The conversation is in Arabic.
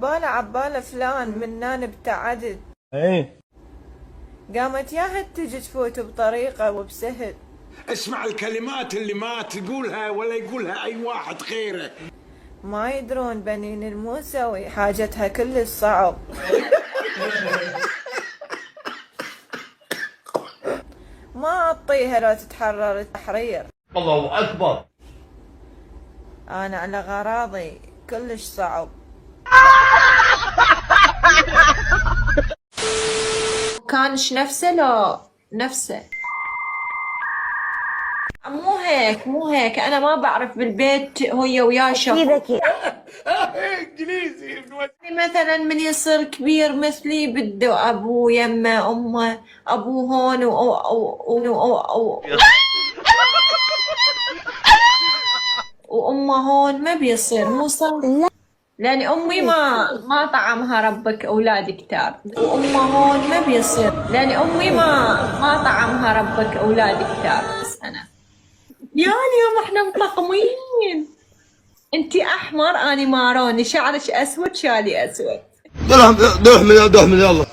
عبالة فلان منان ابتعدت. ايه قامت ياهد تجي تفوت بطريقة وبسهل. اسمع الكلمات اللي ما تقولها ولا يقولها اي واحد غيره. ما يدرون بنين الموسوي حاجتها كل صعب. ما اعطيها لو تتحرر التحرير. الله اكبر. انا على غراضي كلش صعب. كانش نفسه لو نفسه. مو هيك انا ما بعرف بالبيت هي وياه شغل. انجليزي. مثلا من يصير كبير مثلي بده ابوه يمه امه، ابوه هون وامه هون ما بيصير مو صح. لان امي ما طعمها ربك اولاد كتار، وامه هون ما بيصير لان امي ما طعمها ربك اولاد كتار. بس انا يا اليوم احنا مطقمين. انتي احمر اني ماروني، شعرك اسود شالي اسود. دحمل يلا